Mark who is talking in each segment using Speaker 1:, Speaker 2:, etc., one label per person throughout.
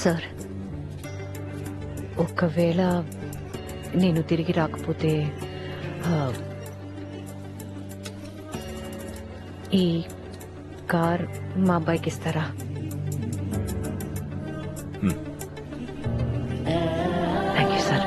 Speaker 1: Sir, ఒకవేళ నేను తిరిగి రాకపోతే ఈ కార్ మా అబ్బాయికి ఇస్తారా? Thank you sir.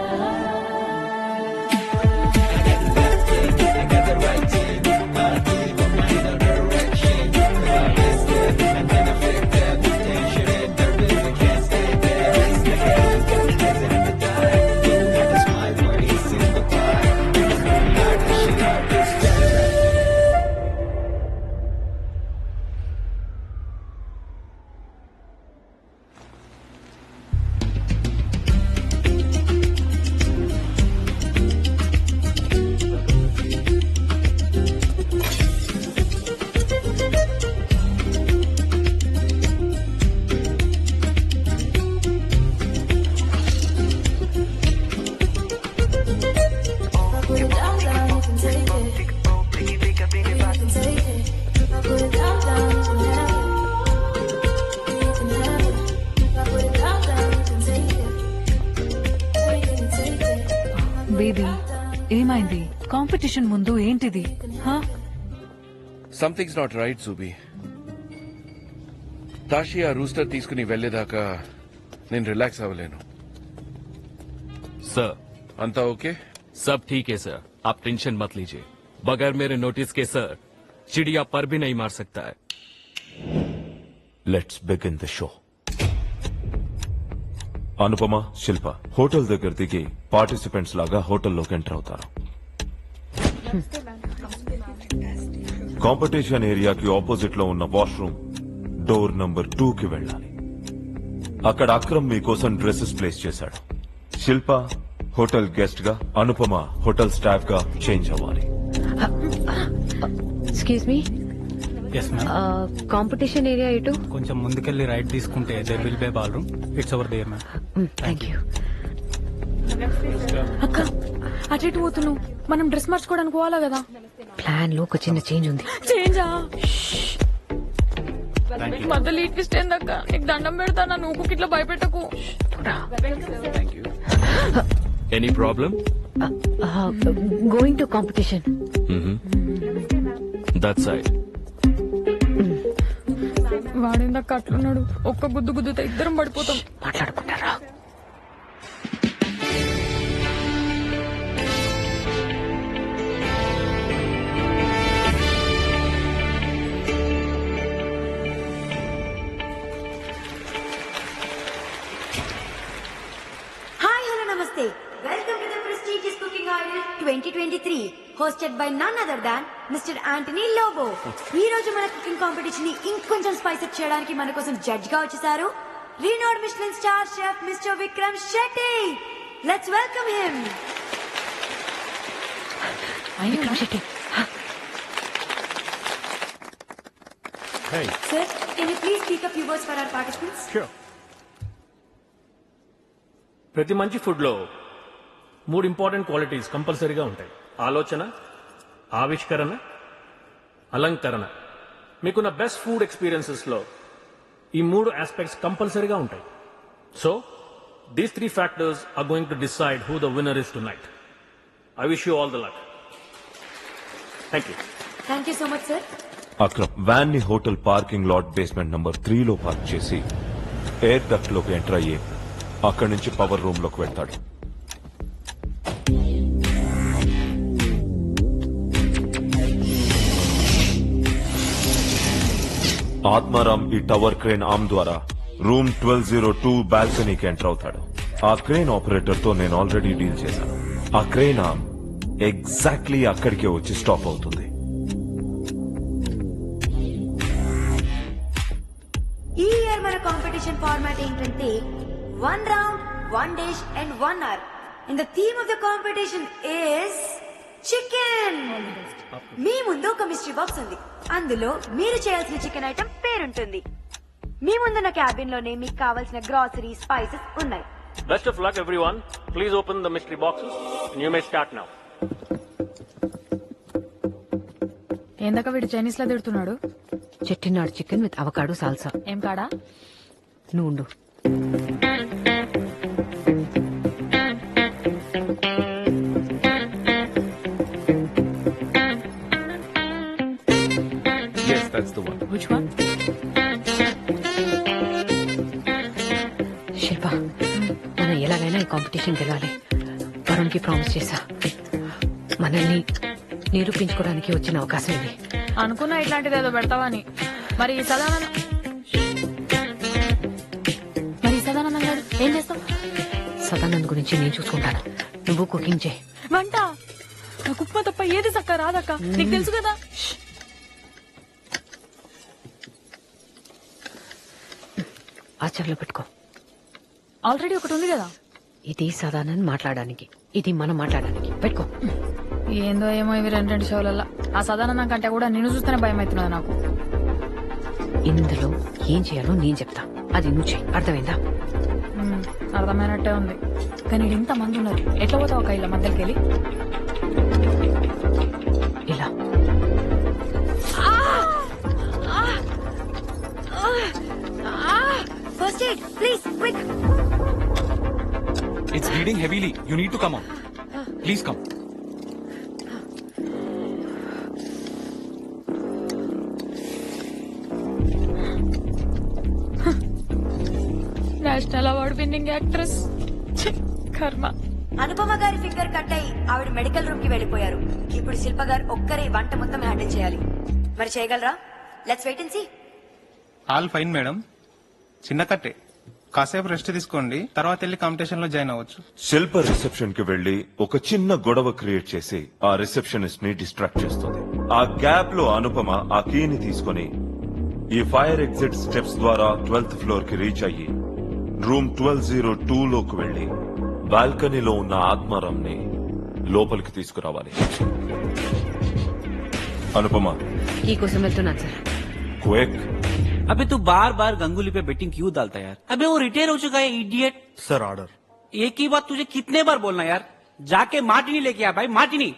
Speaker 2: బేబీ ఏమైంది? కాంపిటీషన్ ముందు ఏంటిది?
Speaker 3: Something's not right Jubi. Tashi ఆ రూస్టర్ తీసుకుని వెళ్లేదాకా నేను రిలాక్స్ అవ్వలేను.
Speaker 4: सर
Speaker 3: అంతా ఓకే?
Speaker 4: सब ठीक है सर, आप टेंशन मत लीजिए. बगैर मेरे नोटिस के सर चिड़िया पर भी नहीं मार सकता है.
Speaker 5: Let's begin the show. Anupama, Shilpa hotel దగ్గర దిగి పార్టిసిపెంట్స్ లాగా హోటల్లోకి ఎంటర్ అవుతారు. కాంపిటీషన్ ఏరియాకి ఆపోజిట్ లో ఉన్న వాష్రూమ్ డోర్ నంబర్ 2 కి వెళ్ళాలి. అక్కడ అక్రమ్ మీకోసం డ్రెస్సెస్ ప్లేస్ చేశాడు. శిల్ప హోటల్ గెస్ట్ గా, అనుపమ హోటల్ స్టాఫ్ గా చేంజ్ అవ్వాలి.
Speaker 1: ఎక్స్క్యూజ్ మీ, కాంపిటీషన్ ఏరియా ఎటు?
Speaker 6: కొంచెం ముందుకెళ్ళి రైట్ తీసుకుంటే there will be ballroom. It's over there ma'am.
Speaker 1: Thank you.
Speaker 2: అక్క అటు ఇటు పోతున్నావు, మనం డ్రెస్ మార్చుకోవడానికి పోవాలా కదా?
Speaker 1: ప్లాన్ లో ఒక చిన్న చేంజ్ ఉంది.
Speaker 2: చేంజా? మధ్యలో ఈ ట్విస్ట్ ఏందక్క? నీకు దండం పెడతా, నా నువ్వు ఇట్లా భయపెట్టకు.
Speaker 4: Any problem?
Speaker 1: Going to competition.
Speaker 4: That side.
Speaker 2: వాడేందక్క అట్లున్నాడు? ఒక్క గుద్దు గుద్దుతో ఇద్దరం పడిపోతాం.
Speaker 1: మాట్లాడుకుంటారా?
Speaker 7: Hi, hello, namaste. Welcome to the prestigious Cooking Idol 2023, hosted by none other than Mr. Anthony Lobo. ఈ రోజు మన కుకింగ్ కాంపిటీషన్ ని ఇంకొంచెం స్పైస్ అప్ చేయడానికి మన కోసం జడ్జ్ గా వచ్చేసారు renowned Michelin star chef mister Vikram Shetty. Let's welcome him.
Speaker 1: Vikram Shetty.
Speaker 7: Sir, can you please speak a few words for our participants?
Speaker 6: Sure. ప్రతి మంచి ఫుడ్ లో 3 ఇంపార్టెంట్ క్వాలిటీస్ కంపల్సరీగా ఉంటాయి: ఆలోచన, ఆవిష్కరణ, అలంకరణ. మీకున్న బెస్ట్ ఫుడ్ ఎక్స్పీరియన్సెస్ లో ఈ 3 ఆస్పెక్ట్స్ కంపల్సరీగా ఉంటాయి. So these 3 factors are going to decide who the winner is tonight. I wish you all the luck. Thank you.
Speaker 7: Thank you so much, sir.
Speaker 5: Akram van ని hotel parking lot basement number 3 లో park చేసి air duct లోకి enter అయ్యి అక్కడి నుంచి power room లోకి వెళ్తాడు. ఆత్మారాం ఈ టవర్ క్రేన్ ఆర్మ్ ద్వారా రూమ్ 1202 బాల్కనీకి ఎంటర్ అవుతాడు. ఆ క్రేన్ ఆపరేటర్ తో నేను ఆల్రెడీ డీల్ చేశాను. ఆ క్రేన్ ఆర్మ్ ఎగ్జాక్ట్లీ అక్కడికే వచ్చి స్టాప్ అవుతుంది.
Speaker 7: ఈ ఇయర్ మన కాంపిటీషన్ ఫార్మాట్ ఏంటంటే 1 round, 1 dish and 1 hour. And the theme of the competition is chicken. మీ ముందు ఒక మిస్టరీ బాక్స్ ఉంది. అందులో మీరు చేయాల్సిన చికెన్ ఐటమ్ పేరుంటుంది. మీ ముందున్న క్యాబిన్ లోనే మీకు కావాల్సిన గ్రాసరీ, స్పైసెస్ ఉన్నాయి.
Speaker 6: Best of luck everyone. Please open the mystery boxes. You may start now.
Speaker 2: ఏందక్క వీడు చైనీస్ లా తిడుతున్నాడు?
Speaker 1: Chettinad chicken with avocado salsa.
Speaker 2: ఏం కాడా?
Speaker 1: నువ్వు ఉండు.
Speaker 3: Yes that's the one.
Speaker 2: Which one?
Speaker 1: Shilpa మనం ఎలాగైనా ఈ కాంపిటీషన్ గెలవాలి. వరుణ్ కి ప్రామిస్ చేశా. మనల్ని నిరూపించుకోవడానికి వచ్చిన అవకాశం ఇది.
Speaker 2: అనుకున్నా ఇట్లాంటిది ఏదో పెడతావని. మరి ఈ సదానందం గారు ఏం చేస్తావు?
Speaker 1: సదానంద్ గురించి నేను చూసుకుంటాను, నువ్వు కుకింగ్ చేయి.
Speaker 2: వంట నాకు ఉప్మా తప్ప ఏది చక్క రాదక్క, నీకు తెలుసు కదా.
Speaker 1: ఆచరణలో పెట్టుకో.
Speaker 2: ఆల్రెడీ ఒకటి ఉంది కదా.
Speaker 1: ఇది సదానంద్ మాట్లాడడానికి, ఇది మనం మాట్లాడడానికి. పెట్టుకో.
Speaker 2: ఏందో ఏమో ఇవి రెండు షోలల్లో. ఆ సదానందం కంటే కూడా నిన్ను చూస్తేనే భయం అవుతున్నది నాకు.
Speaker 1: ఇందులో ఏం చేయాలో నేను చెప్తా, అది నువ్వు చెయ్యి. అర్థమైందా?
Speaker 2: అర్థమైనట్టే ఉంది, కానీ ఇంత మంది ఉన్నారు, ఎట్లా పోతావు ఒక ఇలా మధ్యలోకి వెళ్ళి?
Speaker 1: ఇలా
Speaker 7: first aid please quick.
Speaker 4: It's bleeding heavily. You need to come out. Please come.
Speaker 2: National award winning actress. కర్మ.
Speaker 7: అనుపమ గారి ఫింగర్ కట్ అయి ఆవిడ మెడికల్ రూమ్ కి వెళ్లిపోయారు. ఇప్పుడు శిల్ప గారు ఒక్కరే వంట మొత్తం హ్యాండిల్ చేయాలి. మరి చేయగలరా? Let's wait and see.
Speaker 8: All fine madam, చిన్న కట్టే, కాసేపు రెస్ట్ తీసుకోండి, తర్వాత వెళ్ళి కాంపిటీషన్ లో జాయిన్ అవ్వచ్చు.
Speaker 5: శిల్ప రిసెప్షన్ కి వెళ్లి ఒక చిన్న గొడవ క్రియేట్ చేసి ఆ రిసెప్షనిస్ట్ ని డిస్ట్రాక్ట్ చేస్తుంది. ఆ గ్యాప్ లో అనుపమ ఆ కీని తీసుకొని ఈ ఫైర్ ఎగ్జిట్ స్టెప్స్ ద్వారా 12th ఫ్లోర్ కి రీచ్ అయ్యి రూమ్ 1202 లోకి వెళ్లి బాల్కనీలో ఉన్న ఆత్మారాం ని లోపలికి తీసుకురావాలి. అనుపమ,
Speaker 1: ఈ కోసం వెళ్తున్నాను సార్.
Speaker 5: క్విక్.
Speaker 9: अबे तू बार बार गंगुली पे बेटिंग क्यों डालता है यार? अबे वो रिटायर हो चुका है इडियट.
Speaker 10: Sir order.
Speaker 9: एक ही बात तुझे कितने बार बोलना यार? जाके मार्टिनी लेके आ भाई, मार्टिनी.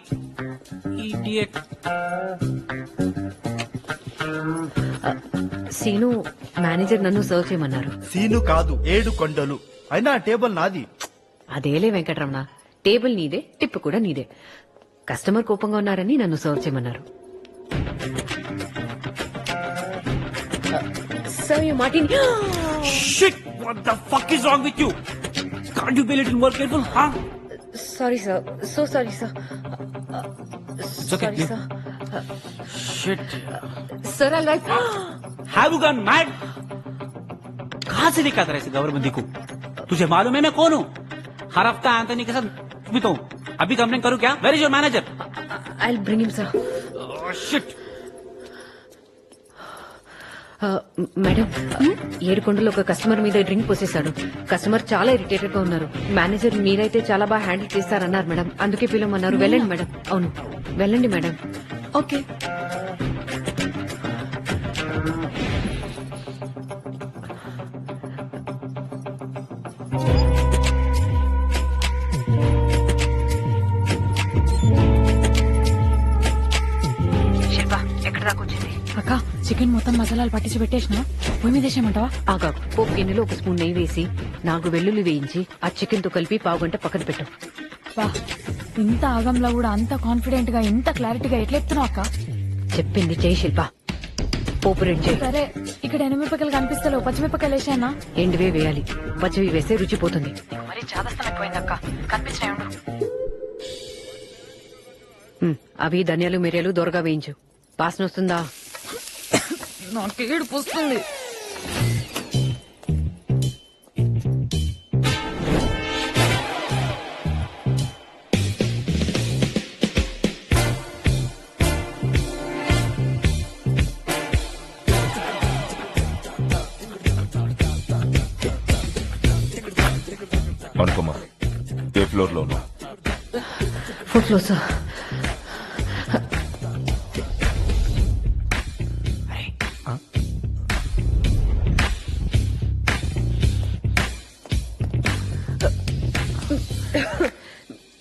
Speaker 9: इडियट.
Speaker 1: సీను మేనేజర్ నన్ను సర్వ్ చేయమన్నారు.
Speaker 10: సీను కాదు, 7 కొండలు. అయినా ఆ టేబుల్ నాది.
Speaker 1: అదేలే వెంకటరమణ, టేబుల్ నీదే, టిప్ కూడా నీదే. కస్టమర్ కోపంగా ఉన్నారని నన్ను సర్వ్ చేయమన్నారు. Serve you మార్టిని.
Speaker 9: Shit! What the fuck is wrong with you? Can't you be a little more careful, huh?
Speaker 1: Sorry sir, so sorry sir.
Speaker 9: okay,
Speaker 1: sorry
Speaker 9: yeah.
Speaker 1: Sir.
Speaker 9: Shit.
Speaker 1: Sir I like.
Speaker 9: Have you gone mad? कहाँ से दिखा था ऐसे government को? तुझे मालूम है मैं कौन हूँ? हर हफ्ता एंथनी के साथ घूमता हूँ. अभी कंप्लेन करूँ क्या? Where is your manager?
Speaker 1: I will bring him sir.
Speaker 9: Oh, shit.
Speaker 1: Madam, 7 కొండలు ఒక కస్టమర్ మీద డ్రింక్ పోసేశాడు. కస్టమర్ చాలా ఇరిటేటెడ్ గా ఉన్నారు. మేనేజర్ మీరైతే చాలా బాగా హ్యాండిల్ చేస్తారన్నారు మేడం, అందుకే పిలవమన్నారు. వెళ్ళండి మేడం. అవును, వెళ్ళండి మేడం.
Speaker 2: ఓకే.
Speaker 1: శిల్ప ఎక్కడ దాకా వచ్చింది?
Speaker 2: అక్క, చికెన్ మొత్తం మసాలాలు పట్టించి పెట్టేసిన, పొయ్యి మీద వేసేయమంటావా?
Speaker 1: ఆగాకు. పోపు గిన్నెలో ఒక స్పూన్ నెయ్యి వేసి 4 వెల్లుల్లి వేయించి ఆ చికెన్ తో కలిపి 1/2 గంట పక్కన పెట్టు.
Speaker 2: వా, ఇంత ఆగంలో కూడా అంత కాన్ఫిడెంట్ గా, ఇంత క్లారిటీగా ఎట్లా చెప్తున్నావు అక్క?
Speaker 1: చెప్పింది చేయి శిల్ప. పోపు రెడీ చేయి.
Speaker 2: సరే, ఇక్కడ ఎనిమిరపకాయలు కనిపిస్తలేవు, పచ్చిమిరపకాయలు వేసానా?
Speaker 1: ఎండువే వేయాలి, పచ్చివి వేస్తే రుచి పోతుంది.
Speaker 2: మరి చాదస్తం ఎక్కువైందక్క, కనిపించినాయి.
Speaker 1: అవి ధనియాలు మిరియాలు దొరగా వేయించు. వాసన వస్తుందా?
Speaker 2: నాకు ఏడుపు వస్తుంది.
Speaker 5: అనుపమ, ఏ ఫ్లోర్ లో ఉన్నా?
Speaker 1: 4th floor sir.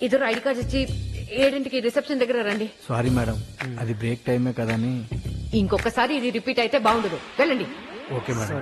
Speaker 1: ఇద్దరు ఐడి కార్డ్ ఇచ్చి 7ంటికి రిసెప్షన్ దగ్గర రండి.
Speaker 10: సారీ మేడం, అది బ్రేక్ టైమే కదని.
Speaker 1: ఇంకొకసారి ఇది రిపీట్ అయితే బాగుండదు. వెళ్ళండి.
Speaker 10: Okay madam.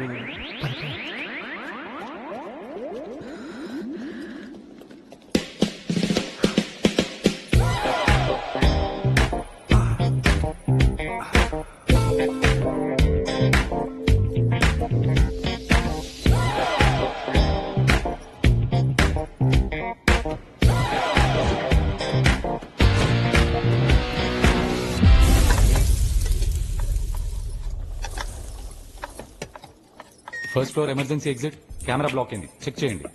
Speaker 9: First floor emergency exit camera block అయింది, చెక్ చేయండి.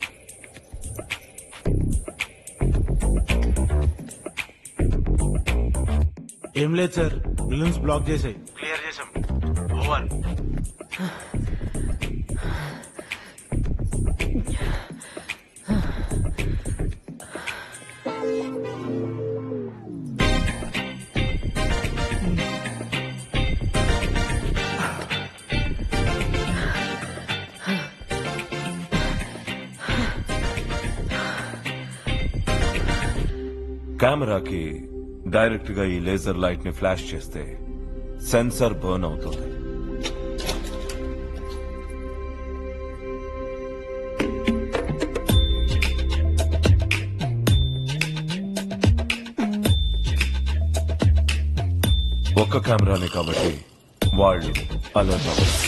Speaker 10: ఏం లేదు సార్, విలన్స్ బ్లాక్ చేసాయి. క్లియర్ చేసాం. ఓవర్.
Speaker 5: కెమెరాకి డైరెక్ట్ గా ఈ లేజర్ లైట్ ని ఫ్లాష్ చేస్తే సెన్సార్ బర్న్ అవుతుంది. ఒక్క కెమెరానే కాబట్టి వాళ్ళు అలర్ట్ అవ్వరు.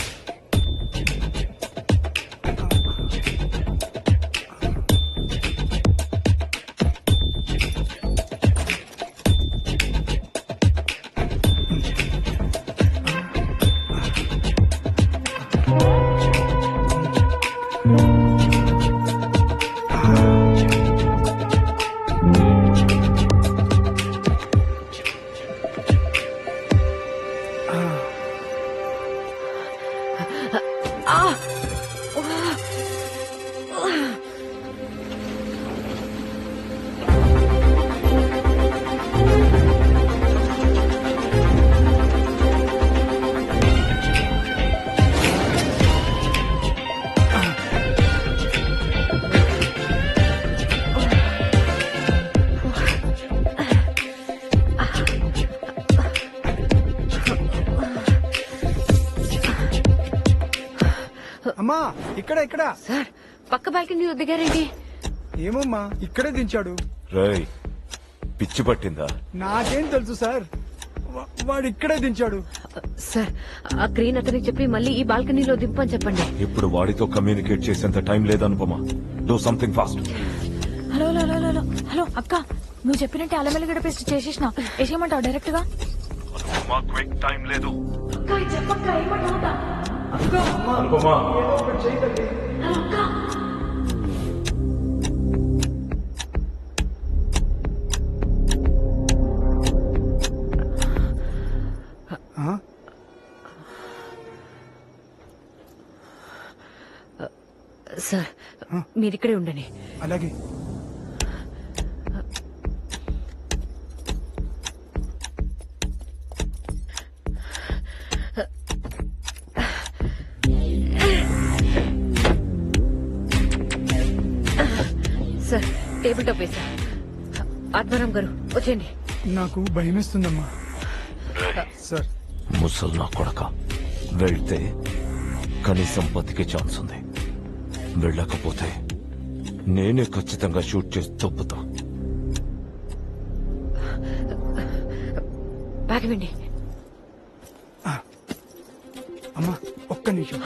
Speaker 10: అమ్మా ఇక్కడ ఇక్కడ.
Speaker 1: సార్ పక్క బాల్కనీలో దిగారేంటి?
Speaker 10: ఏమమ్మా ఇక్కడే దించాడు.
Speaker 5: రేయ్, పిచ్చి పట్టిందా?
Speaker 10: నాకేం తెలుసు సార్, వాడు ఇక్కడే దించాడు.
Speaker 1: సార్ ఆ క్రేన్ అతనికి చెప్పి మళ్ళీ ఈ బాల్కనీలో దింపని చెప్పండి.
Speaker 5: ఇప్పుడు వాడితో కమ్యూనికేట్ చేసేంత టైం లేదనుపమా. Do something fast.
Speaker 2: Hello hello hello hello hello అక్క, నువ్వు చెప్పినట్టే అల్లం వెల్లిగడ్డ పేస్ట్ చేసేసిన, వేసేయమంటావు డైరెక్ట్ గా?
Speaker 5: టైం లేదు.
Speaker 1: సార్ మీరిక్కడే ఉండని.
Speaker 10: అలాగే.
Speaker 1: సార్ టేబుల్ టాప్ వేసా. ఆత్మారాం గారు వచ్చేయండి.
Speaker 10: నాకు భయమేస్తుందమ్మా. సార్
Speaker 5: ముసల్ నా కొడక, వెళ్తే కనీసం బతికే ఛాన్స్ ఉంది. వెళ్ళకపోతే నేనే ఖచ్చితంగా షూట్ చేసి తప్పుతా.
Speaker 1: బాగా విండి.
Speaker 10: అమ్మా ఒక్క నిమిషం.